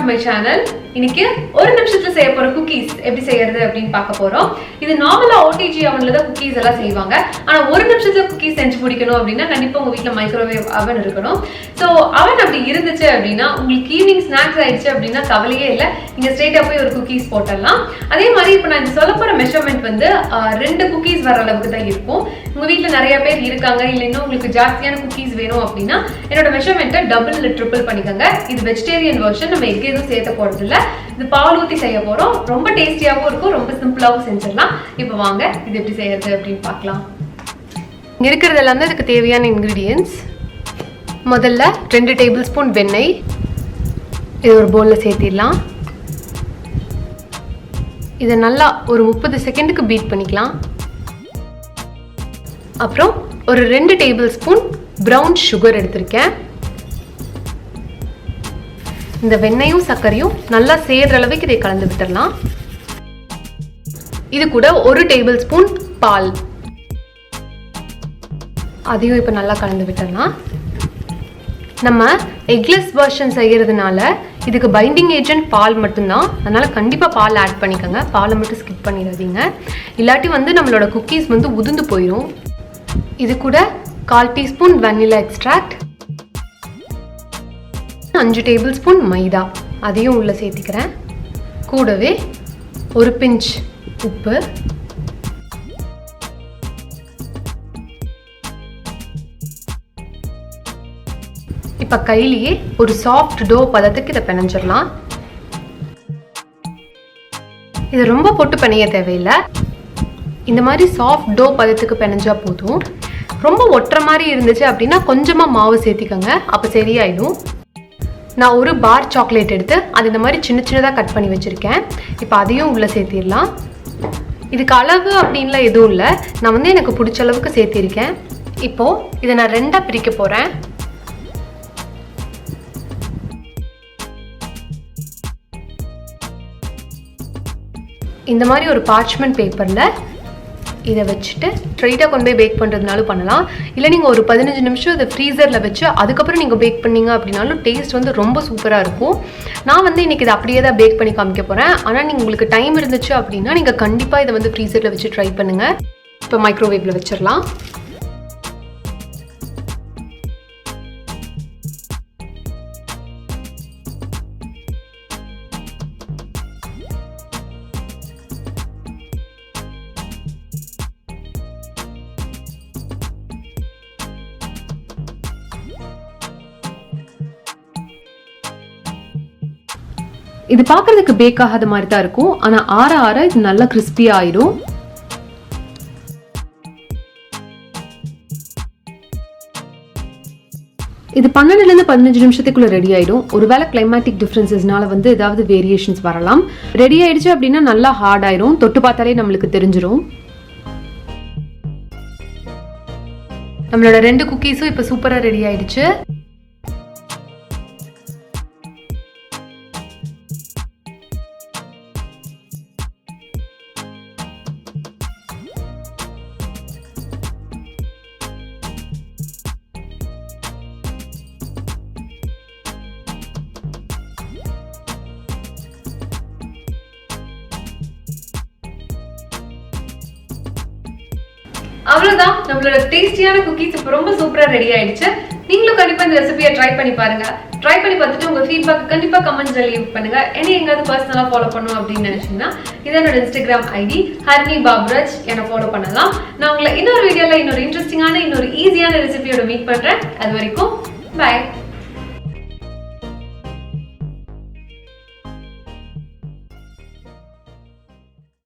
to my channel. இன்னைக்கு ஒரு நிமிஷத்துல செய்ய போற குக்கீஸ் எப்படி செய்யறது அப்படினு பார்க்க போறோம். இது நார்மலா OTG அவன்ல தான் குக்கீஸ் எல்லாம் செய்வாங்க. ஆனா ஒரு நிமிஷத்துல குக்கீஸ் செஞ்சு முடிக்கணும் அப்படினா கண்டிப்பா உங்க வீட்ல மைக்ரோவேவ் அவன் இருக்கணும். சோ அவன் அப்படி இருந்துச்சு அப்படினா உங்களுக்கு ஈவினிங் ஸ்நாக்ஸ் ஆயிடுச்சு அப்படினா கவலையே இல்ல. நீங்க ஸ்ட்ரைட்டா போய் ஒரு குக்கீஸ் போடலாம். அதே மாதிரி இப்போ நான் சொல்ல போற மெஷர்மென்ட் வந்து 2 குக்கீஸ் வர அளவுக்கு தான் இருக்கும். உங்க வீட்ல நிறைய பேர் இருக்காங்க இல்ல இன்னும் உங்களுக்கு ஜாஸ்தியான குக்கீஸ் வேணும் அப்படினா என்னோட மெஷர்மென்ட்டை டபுள் இல்ல ட்ரிபிள் பண்ணிக்கங்க. இது வெஜிடேரியன் வெர்ஷன், நம்ம எக் எதுவும் சேர்த்த போறது இல்ல. இது பால் ஊத்தி செய்ய போறோம். ரொம்ப டேஸ்டியாவும் இருக்கும், ரொம்ப சிம்பிளாவும் செஞ்சிடலாம். இப்போ வாங்க இது எப்படி செய்யறது அப்படின்னு பார்க்கலாம். இங்க இருக்கிறது எல்லாம் தான் இதுக்கு தேவையான இன்கிரீடியன்ட்ஸ். முதல்ல 2 டேபிள் ஸ்பூன் வெண்ணெய் இது ஒரு பவுல்ல சேர்த்திடலாம். இதை நல்லா ஒரு 30 செகண்டுக்கு பீட் பண்ணிக்கலாம். அப்புறம் ஒரு 2 டேபிள் ஸ்பூன் ப்ரௌன் சுகர் எடுத்திருக்கேன். இந்த வெண்ணெயும் சர்க்கரையும் நல்லா சேர்ற அளவுக்கு இதை கலந்து விட்டுடலாம். இது கூட 1 டேபிள் ஸ்பூன் பால், அதையும் இப்போ நல்லா கலந்து விட்டுடலாம். நம்ம எக்லெஸ் வெர்ஷன் செய்யறதுனால இதுக்கு பைண்டிங் ஏஜென்ட் பால் மட்டும்தான், அதனால கண்டிப்பா பால் ஆட் பண்ணிக்கோங்க. பாலை மட்டும் ஸ்கிப் பண்ணிடாதீங்க, இல்லாட்டி வந்து நம்மளோட குக்கீஸ் வந்து உதிர்ந்து போயிடும். இது கூட 1/4 teaspoon vanilla extract, 5 tablespoon மைதா அதையும் உள்ள சேர்த்திக்கிறேன். கூடவே ஒரு பிஞ்ச் உப்பு, இப்ப கையிலேயே ஒரு சாஃப்ட் டோ பதத்துக்கு இதை பிணைஞ்சிடலாம். இது ரொம்ப போட்டு பிணைய தேவையில்லை. இந்த மாதிரி சாஃப்ட் டோ பதத்துக்கு பிணைஞ்சா போதும். ரொம்ப ஒட்டுற மாதிரி இருந்துச்சு அப்படின்னா கொஞ்சமா மாவு சேர்த்திக்கோங்க, அப்ப சரியாயிடும். நான் ஒரு பார் சாக்லேட் எடுத்து அது இந்த மாதிரி சின்ன சின்னதாக கட் பண்ணி வச்சுருக்கேன். இப்போ அதையும் உள்ளே சேர்த்திடலாம். இதுக்கு அளவு அப்படின்லாம் எதுவும் இல்லை, நான் வந்து எனக்கு பிடிச்ச அளவுக்கு சேர்த்திருக்கேன். இப்போது இதை நான் 2ஆக பிரிக்க போகிறேன். இந்த மாதிரி ஒரு பார்ச்மெண்ட் பேப்பரில் இதை வச்சுட்டு ஸ்ட்ரைட்டாக கொண்டு போய் பேக் பண்ணுறதுனாலும் பண்ணலாம். இல்லை நீங்கள் ஒரு 15 நிமிஷம் இதை ஃப்ரீசரில் வச்சு அதுக்கப்புறம் நீங்கள் பேக் பண்ணிங்க அப்படின்னாலும் டேஸ்ட் வந்து ரொம்ப சூப்பராக இருக்கும். நான் வந்து இன்றைக்கி இதை அப்படியே தான் பேக் பண்ணி காமிக்க போகிறேன். ஆனால் நீங்கள் உங்களுக்கு டைம் இருந்துச்சு அப்படின்னா நீங்கள் கண்டிப்பாக இதை வந்து ஃப்ரீசரில் வச்சு ட்ரை பண்ணுங்கள். இப்போ மைக்ரோவேவில் வச்சிடலாம். இது பார்க்கறதுக்கு பேக் ஆகாத மாதிரி தான் இருக்கும், ஆனா ஆற ஆற இது நல்லா கிறிஸ்பியா ஆயிடும். இது 12ல 15 நிமிஷத்துக்குள்ள ரெடி ஆயிடும். ஒருவேளை கிளைமேட்டிக் டிஃபரன்சஸ்னால வந்து ஏதாவது வேரியேஷன்ஸ் வரலாம். ரெடி ஆயிடுச்சு அப்படின்னா நல்லா ஹார்ட் ஆயிடும், தொட்டு பார்த்தாலே நம்மளுக்கு தெரிஞ்சிடும். நம்மளோட 2 குக்கீஸும் இப்போ சூப்பரா ரெடி ஆயிடுச்சு. அவ்வளவுதான், நம்மளோட டேஸ்டியான குக்கீஸ் இப்போ ரொம்ப சூப்பரா ரெடி ஆயிடுச்சு. நீங்களும் கண்டிப்பா இந்த ரெசிபியை ட்ரை பண்ணி பாருங்க. ட்ரை பண்ணி பார்த்துட்டு உங்க ஃபீட்பேக் கண்டிப்பா கமெண்ட்ஸ்ல லீவ் பண்ணுங்க. என்ன எங்காவது பர்சனலா ஃபாலோ பண்ணணும் அப்படின்னு நினைச்சீங்கன்னா இதனோட இன்ஸ்டாகிராம் ஐடி ஹரிணி பாபுராஜ் என்ன ஃபாலோ பண்ணலாம். நான் உங்களை இன்னொரு வீடியோல இன்னொரு இன்ட்ரெஸ்டிங்கான இன்னொரு ஈஸியான ரெசிபியோட மீட் பண்றேன். அது வரைக்கும் பை.